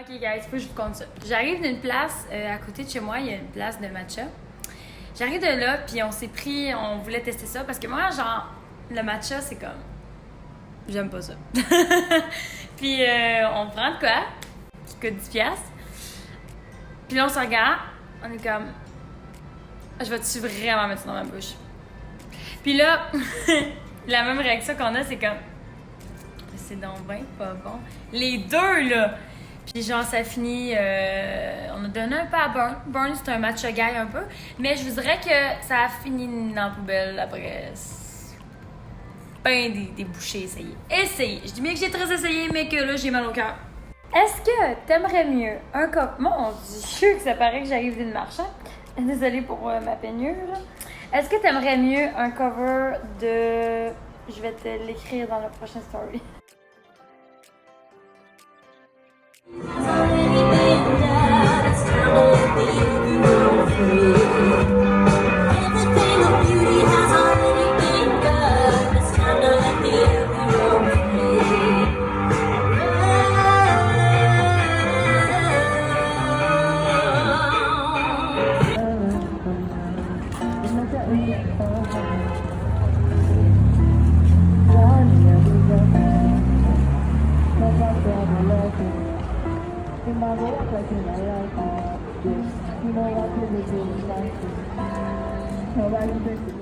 Ok guys, faut que je vous compte ça. J'arrive d'une place, à côté de chez moi, il y a une place de matcha. J'arrive de là, puis on voulait tester ça, parce que moi, genre, le matcha, c'est comme... J'aime pas ça. Puis on prend de quoi, qui coûte 10 piastres. Puis là, on se regarde, on est comme... Je vais-tu vraiment mettre ça dans ma bouche? Puis là, la même réaction qu'on a, c'est comme... C'est donc ben pas bon. Les deux, là! Puis genre, ça finit... on a donné un peu à Burn. Burn, c'est un matcha guy un peu. Mais je vous dirais que ça a fini dans la poubelle après... Ben des bouchées essayées. Essayez! Je dis bien que j'ai très essayé, mais que là, j'ai mal au cœur. Est-ce que t'aimerais mieux un cover... Mon Dieu, que ça paraît que j'arrive d'une marche, hein? Désolée pour ma peignure, là. Est-ce que t'aimerais mieux un cover de... Je vais te l'écrire dans la prochaine story.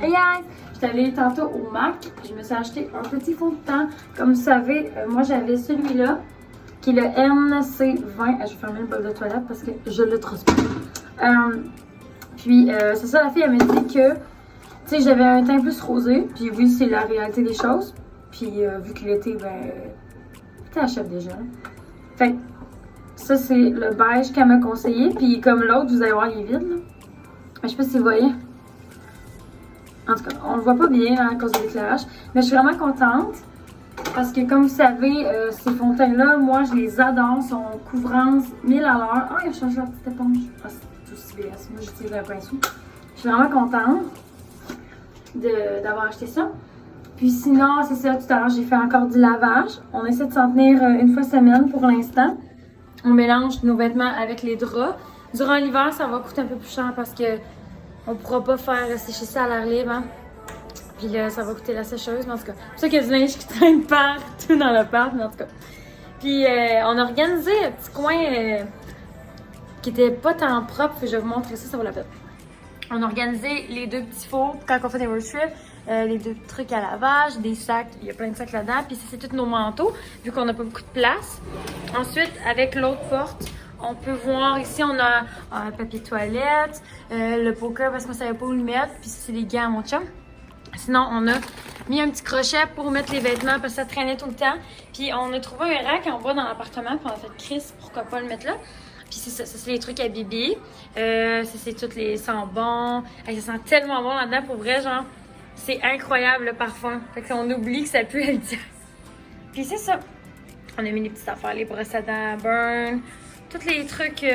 Hey guys! Je suis allée tantôt au Mac, je me suis acheté un petit fond de teint. Comme vous savez, moi j'avais celui-là, qui est le NC20. Je vais fermer le bol de toilette parce que je le trosse pas. Puis c'est ça, la fille elle m'a dit que, tu sais, j'avais un teint plus rosé. Puis oui, c'est la réalité des choses. Puis vu que l'été, ben, t'es à chef déjà. Fait que ça, c'est le beige qu'elle m'a conseillé. Puis comme l'autre, vous allez voir, il est vide, là. Je sais pas si vous voyez. En tout cas, on le voit pas bien hein, à cause de l'éclairage. Mais je suis vraiment contente. Parce que comme vous savez, ces fonds de teint-là, moi, je les adore. Ils sont couvrance 1000 à l'heure. Oh, il a changé la petite éponge. Ah, c'est tout CBS. Moi, j'utilise un pinceau. Je suis vraiment contente d'avoir acheté ça. Puis sinon, c'est ça, tout à l'heure, j'ai fait encore du lavage. On essaie de s'en tenir une fois semaine pour l'instant. On mélange nos vêtements avec les draps. Durant l'hiver, ça va coûter un peu plus cher parce que on pourra pas faire sécher ça à l'air libre. Hein? Puis là, ça va coûter la sécheuse, mais en tout cas. C'est pour ça qu'il y a du linge qui traîne partout dans l'appart, mais en tout cas. Puis on a organisé un petit coin qui était pas tant propre. Je vais vous montrer ça, ça vaut la peine. On a organisé les deux petits fours quand on fait des road trips. Les deux trucs à lavage, des sacs, il y a plein de sacs là-dedans. Puis ça, c'est tous nos manteaux, vu qu'on n'a pas beaucoup de place. Ensuite, avec l'autre porte, on peut voir ici, on a un papier toilette, le poker parce qu'on savait pas où le mettre. Puis c'est les gants à mon chum. Sinon, on a mis un petit crochet pour mettre les vêtements parce que ça traînait tout le temps. Puis on a trouvé un rack en bas dans l'appartement. Puis on a fait Chris, pourquoi pas le mettre là. Puis c'est ça, c'est les trucs à Bibi. Ça, c'est tous les sambons. Ça sent tellement bon là-dedans, pour vrai, genre. C'est incroyable le parfum. Fait qu'on oublie que ça pue le diable. Puis c'est ça. On a mis les petites affaires, les brosses à dents, burn, tous les trucs,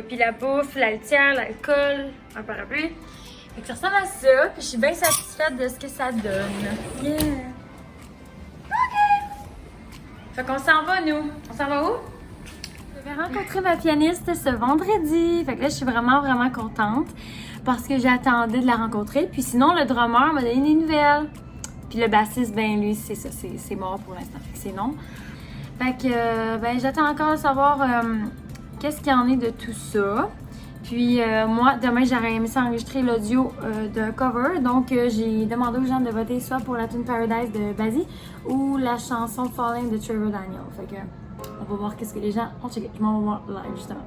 puis la bouffe, la litière, l'alcool, un parapluie. Fait que ça ressemble à ça. Puis je suis bien satisfaite de ce que ça donne. Yeah! OK! Fait qu'on s'en va, nous. On s'en va où? Je vais rencontrer ma pianiste ce vendredi. Fait que là, je suis vraiment, vraiment contente. Parce que j'attendais de la rencontrer. Puis sinon, le drummer m'a donné des nouvelles. Puis le bassiste, ben lui, c'est ça, c'est mort pour l'instant. Fait que c'est non. Fait que, ben j'attends encore de savoir qu'est-ce qu'il y en est de tout ça. Puis moi, demain, j'aurais aimé ça enregistrer l'audio d'un cover. Donc, j'ai demandé aux gens de voter soit pour la tune Paradise de Bazzi ou la chanson Falling de Trevor Daniel. Fait que, on va voir qu'est-ce que les gens ont checké. Je m'en vais voir live, justement.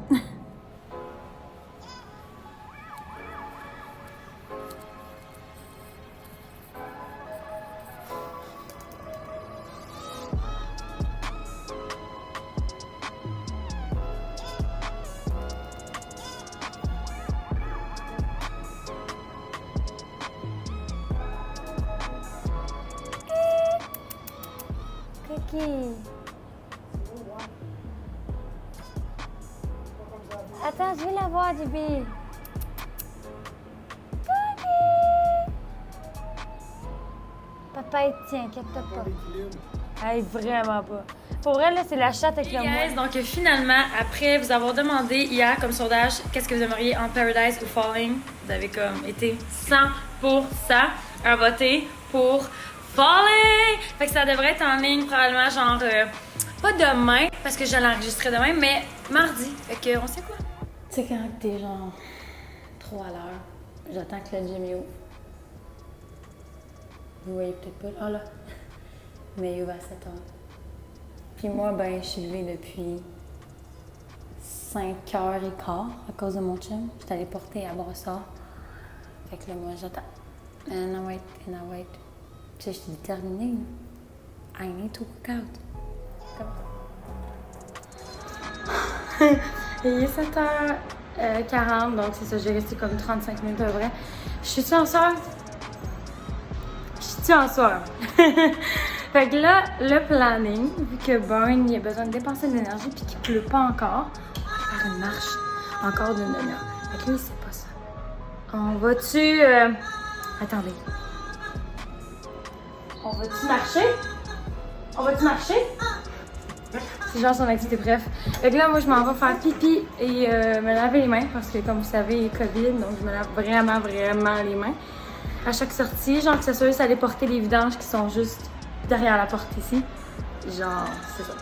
Attends, je vais la voir, JB. Papa, il tient, inquiète-toi pas. Hey, vraiment pas. Pour vrai, là, c'est la chatte avec le Guys, donc finalement, après vous avoir demandé hier comme sondage qu'est-ce que vous aimeriez en Paradise ou Falling, vous avez comme été 100% à voter pour Falling! Fait que ça devrait être en ligne probablement genre pas demain parce que je l'enregistrerai demain, mais mardi. Fait que on sait quoi. Tu sais quand t'es genre trop à l'heure, j'attends que le gym ouvre. Vous voyez peut-être pas. Ah là! Mais il ouvre à 7 heures. Puis moi, ben, je suis levée depuis 5h15 à cause de mon chum. J'étais allée porter à Brossard. Fait que là, moi, j'attends. And I wait. Tu sais, je suis déterminée. I need to work out. Il est 7h40, donc c'est ça, j'ai resté comme 35 minutes à peu près. Je suis-tu en soir? Fait que là, le planning, vu que Burn, il a besoin de dépenser de l'énergie puis qu'il pleut pas encore, on va faire une marche encore d'une demi-heure. Fait que lui, c'est pas ça. On va-tu... Attendez. On va-tu marcher? C'est genre son activité, bref. Fait que là, moi, je m'en vais faire pipi et me laver les mains parce que, comme vous savez, COVID, donc je me lave vraiment les mains. À chaque sortie, genre que ce soit juste aller porter les vidanges qui sont juste derrière la porte ici. Genre, c'est ça.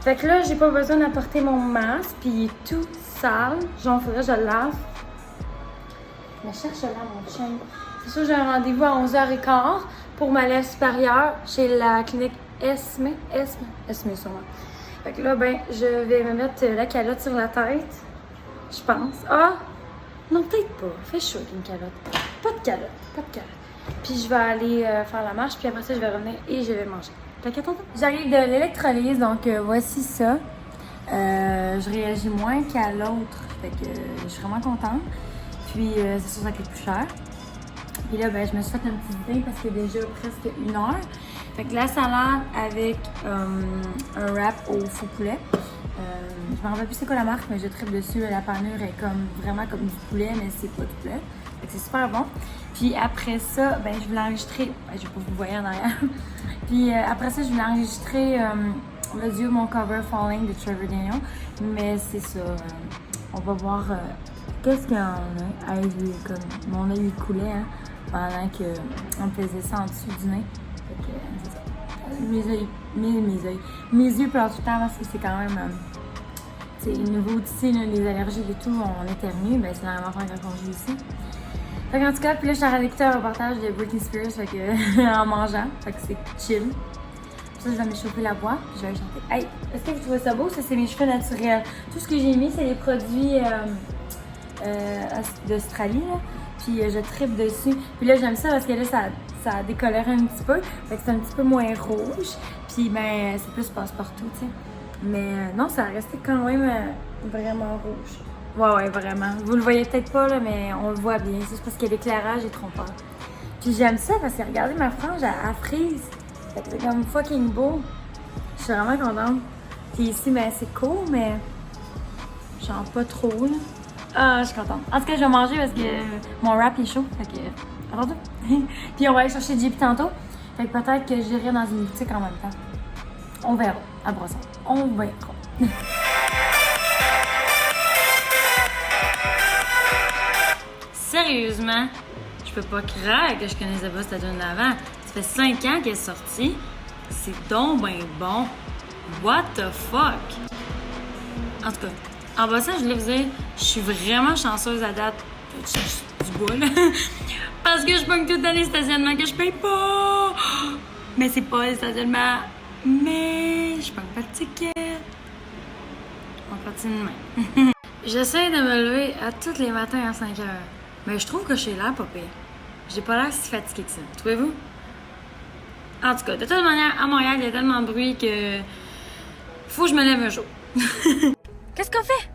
Fait que là, j'ai pas besoin d'apporter mon masque, puis il est tout sale. Genre, faudrait que je le lave. Mais cherche là, mon chien. C'est sûr, j'ai un rendez-vous à 11h15 pour ma lèvre supérieure chez la clinique Esme sûrement. Fait que là, ben, je vais me mettre la calotte sur la tête. Je pense. Ah! Non, peut-être pas. Fait chaud avec une calotte. Pas de calotte. Puis je vais aller faire la marche, puis après ça, je vais revenir et je vais manger. Fait qu'attends. J'arrive de l'électrolyse, donc voici ça. Je réagis moins qu'à l'autre. Fait que je suis vraiment contente. Puis c'est sûr, ça coûte plus cher. Puis là, ben, je me suis fait un petit dîner parce qu'il est déjà presque 1h. Fait que la salade avec un wrap au faux poulet. Je me rappelle plus c'est quoi la marque, mais je tripe dessus. La panure est comme vraiment comme du poulet, mais c'est pas du poulet. Fait que c'est super bon. Puis après ça, ben, je voulais enregistrer. Je vais pas vous voir en arrière. Puis après ça, je voulais enregistrer le Dieu, mon cover Falling de Trevor Daniel. Mais c'est ça. On va voir qu'est-ce qu'il y en a. Comme mon œil coulait hein, pendant qu'on faisait ça en dessous du nez. Fait que c'est ça. Mes yeux pleurent tout le temps parce que c'est quand même. C'est nouveau d'ici, les allergies et tout, on éternue, ben c'est la même affaire quand on joue ici. Fait qu'en tout cas, puis là, je suis en train d'écouter un reportage de Britney Spears, fait que, en mangeant, fait que c'est chill. Puis ça, je vais m'échauffer la voix, puis je vais chanter. Hey, est-ce que vous trouvez ça beau? Ça, c'est mes cheveux naturels. Tout ce que j'ai mis, c'est les produits d'Australie, là. Puis je tripe dessus. Puis là, j'aime ça parce que là, ça décolore un petit peu. Fait que c'est un petit peu moins rouge. Puis ben, c'est plus passe-partout, tu sais. Mais non, ça a resté quand même vraiment rouge. Ouais, vraiment. Vous le voyez peut-être pas, là, mais on le voit bien. C'est juste parce que l'éclairage est trompeur. Puis j'aime ça parce que regardez ma frange, elle frise. Fait que c'est comme fucking beau. Je suis vraiment contente. Puis ici, ben, c'est cool, mais genre pas trop, là. Ah, je suis contente. En tout cas, je vais manger parce que mon wrap est chaud. Fait que, attendez. Puis on va aller chercher JP tantôt. Fait que peut-être que j'irai dans une boutique en même temps. On verra. À Brossard. On verra. Sérieusement, je peux pas croire que je connaissais pas cette tune d'avant. Ça fait 5 ans qu'elle est sortie. C'est donc ben bon. What the fuck? En tout cas, en passant, je voulais vous dire, je suis vraiment chanceuse à date. Je cherche du bois, là. Parce que je pogne tout dans les stationnements que je paye pas. Mais c'est pas les stationnements. Mais je pogne pas de ticket. On continue demain. J'essaie de me lever à tous les matins à 5 heures. Mais je trouve que j'ai l'air pas pire. J'ai pas l'air si fatiguée que ça. Trouvez-vous? En tout cas, de toute manière, à Montréal, il y a tellement de bruit que faut que je me lève un jour. Qu'est-ce qu'on fait?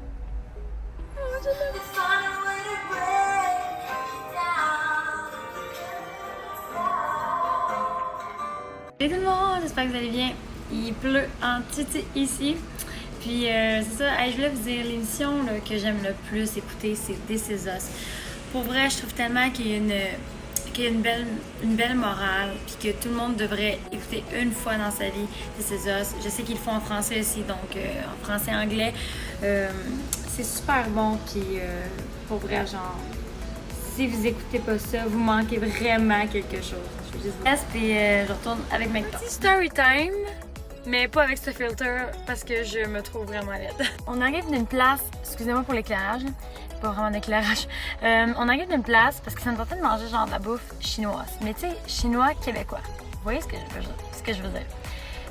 Salut tout le monde, j'espère que vous allez bien. Il pleut en titi ici. Puis c'est ça, je voulais vous dire, l'émission là, que j'aime le plus écouter, c'est This Is Us. Pour vrai, je trouve tellement qu'il y a qu'il y a une belle morale, puis que tout le monde devrait écouter une fois dans sa vie This Is Us. Je sais qu'ils le font en français aussi, donc en français et anglais. C'est super bon, puis pour vrai, genre, si vous écoutez pas ça, vous manquez vraiment quelque chose. Je vais juste vous laisse, puis je retourne avec ma petit story time. Mais pas avec ce filter parce que je me trouve vraiment laide. On arrive d'une place, excusez-moi pour l'éclairage, pas vraiment d'éclairage. On arrive d'une place parce que ça me tentait de manger genre de la bouffe chinoise. Mais tu sais, chinois québécois. Vous voyez ce que je veux dire?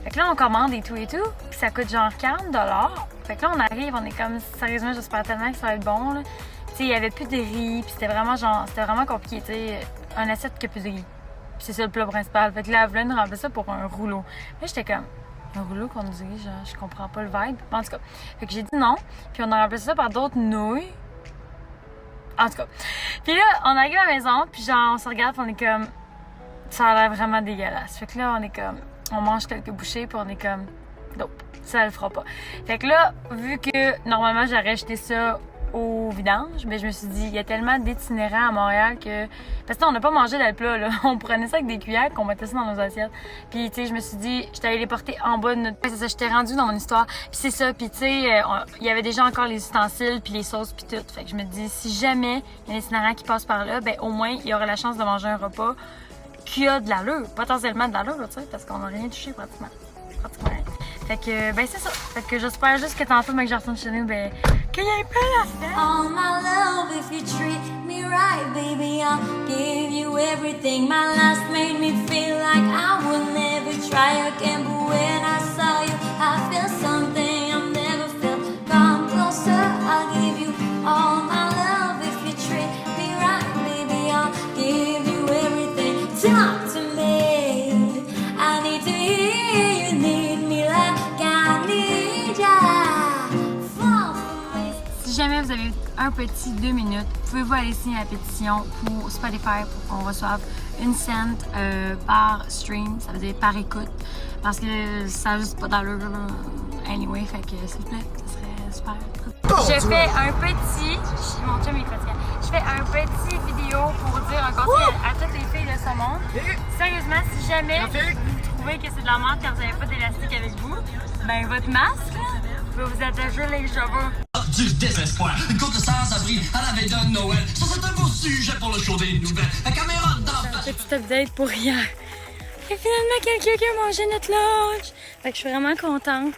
Fait que là, on commande et tout, puis ça coûte genre 40$. Fait que là, on arrive, on est comme, sérieusement, j'espère tellement que ça va être bon, là. Tu sais, il y avait plus de riz, puis c'était vraiment compliqué, tu sais, un assiette qui a plus de riz. Puis c'est ça le plat principal. Fait que là, elle voulait nous remplacer ça pour un rouleau. Là, j'étais comme, un rouleau qu'on nous dit, genre, je comprends pas le vibe. En tout cas, fait que j'ai dit non. Puis on a remplacé ça par d'autres nouilles. En tout cas. Puis là, on arrive à la maison, puis genre, on se regarde, puis on est comme, ça a l'air vraiment dégueulasse. Fait que là, on est comme, on mange quelques bouchées, puis on est comme, nope, ça le fera pas. Fait que là, vu que normalement, j'aurais jeté ça au vidange, mais je me suis dit, il y a tellement d'itinérants à Montréal que... Parce que on n'a pas mangé dans le plat, là. On prenait ça avec des cuillères, qu'on mettait ça dans nos assiettes. Puis, tu sais, je me suis dit, j'étais allée les porter en bas de notre... C'est ça, j'étais rendue dans mon histoire. Puis c'est ça, puis tu sais, il y avait déjà encore les ustensiles, puis les sauces, puis tout. Fait que je me dis, si jamais il y a des itinérants qui passent par là, ben au moins, il y aurait la chance de manger un repas qui a de l'allure, potentiellement de l'allure, tu sais, parce qu'on n'a rien touché pratiquement rien. Fait que, ben c'est ça. Fait que j'espère juste que tantôt, mec, que je retourne chez nous, ben, qu'il y ait pas la fête. All my love, if you treat me right, baby, I'll give you everything. My last made me feel like I would never try again. But when I saw you, I feel something I've never felt. Come closer, I'll give you all my love. If you treat me right, baby, I'll give you everything. Talk to me, I need to hear you need me like I need ya. Fall for me. Si jamais vous avez un petit 2 minutes, pouvez-vous aller signer la pétition pour Spotify pour qu'on reçoive une cent par stream, ça veut dire par écoute, parce que ça n'a juste pas d'allure anyway, fait que s'il vous plaît, ça serait super. Je fais un petit, mon chum est fatigué, je fais un petit vidéo pour dire un conseil à toutes les filles de ce monde. Sérieusement, si jamais vous trouvez que c'est de la merde quand vous n'avez pas d'élastique avec vous, ben votre masque, va vous attacher les cheveux. Du désespoir, une côte sans-abri à la veille de Noël. Ça, c'est un beau sujet pour le show des nouvelles. La caméra dans... Petite update pour hier. Il y a finalement quelqu'un qui a mangé notre lunch. Fait que je suis vraiment contente.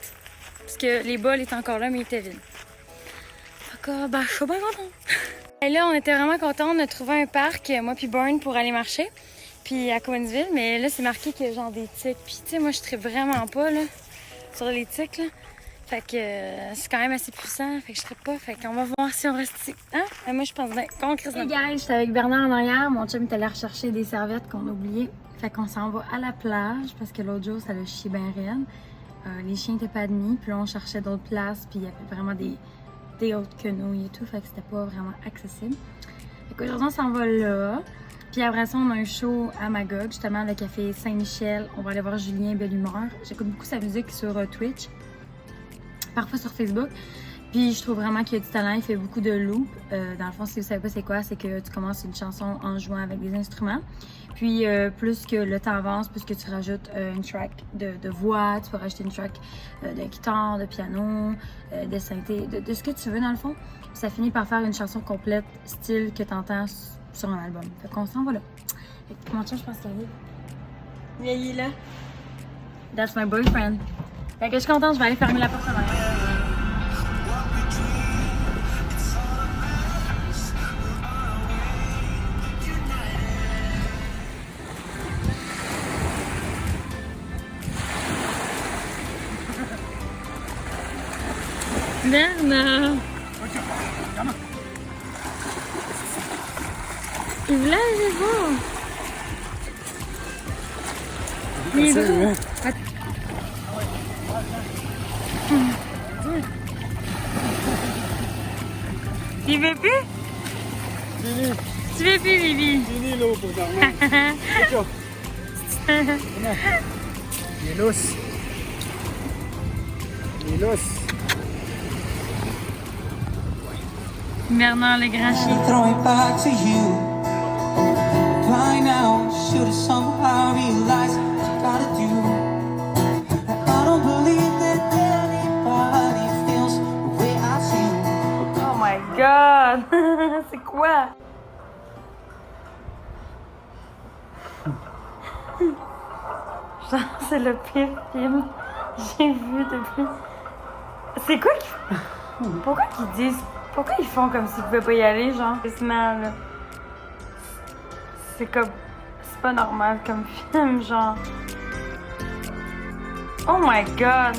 Parce que les bols étaient encore là, mais ils étaient vides. Fait que, ben, je suis bien contente. Et là, on était vraiment contents. On a trouvé un parc, moi puis Burn, pour aller marcher. Puis à Cowansville. Mais là, c'est marqué qu'il y a genre des tiques. Puis tu sais, moi, je tripe vraiment pas, là, sur les tiques, là. Fait que c'est quand même assez puissant, fait que je trippe pas, fait qu'on va voir si on reste ici. Hein? Moi, je pense bien qu'on crisse. Hey guys, j'étais avec Bernard en arrière, mon chum est allé rechercher des serviettes qu'on a oubliées. Fait qu'on s'en va à la plage, parce que l'autre jour, ça l'a chié bien raide. Les chiens étaient pas admis, puis là, on cherchait d'autres places, puis il y avait vraiment des hautes quenouilles et tout, fait que c'était pas vraiment accessible. Fait qu'aujourd'hui, on s'en va là. Puis après ça, on a un show à Magog, justement, le café Saint-Michel. On va aller voir Julien Belle Humeur. J'écoute beaucoup sa musique sur Twitch. Parfois sur Facebook. Puis je trouve vraiment qu'il a du talent, il fait beaucoup de loops. Dans le fond, si vous savez pas c'est quoi, c'est que tu commences une chanson en jouant avec des instruments. Puis plus que le temps avance, plus que tu rajoutes une track de voix, tu peux rajouter une track de guitare, de piano, de synthé, de ce que tu veux dans le fond. Puis ça finit par faire une chanson complète, style que tu entends sur un album. Fait qu'on s'en va là. Fait que mon chum, je pense qu'il arrive. Il est là. That's my boyfriend. Fait que je suis contente, je vais aller fermer la porte en arrière. Bernard! Il voulait aller voir! Il est beau! Tu veux plus? Fini. Tu veux plus, Bibi? Fini l'eau pour dormir. Il est lousse. Il est lousse. Bernard le grand chien. Throw it back to you. by now. Should have somehow realized what you gotta do. I don't believe that anybody feels the way I feel. Oh my god! C'est quoi? Genre, c'est le pire film que j'ai vu depuis. C'est quoi qu'ils. Pourquoi qu'ils disent. Pourquoi ils font comme s'ils pouvaient pas y aller, genre? Là. C'est comme. C'est pas normal comme film, genre. Oh my god!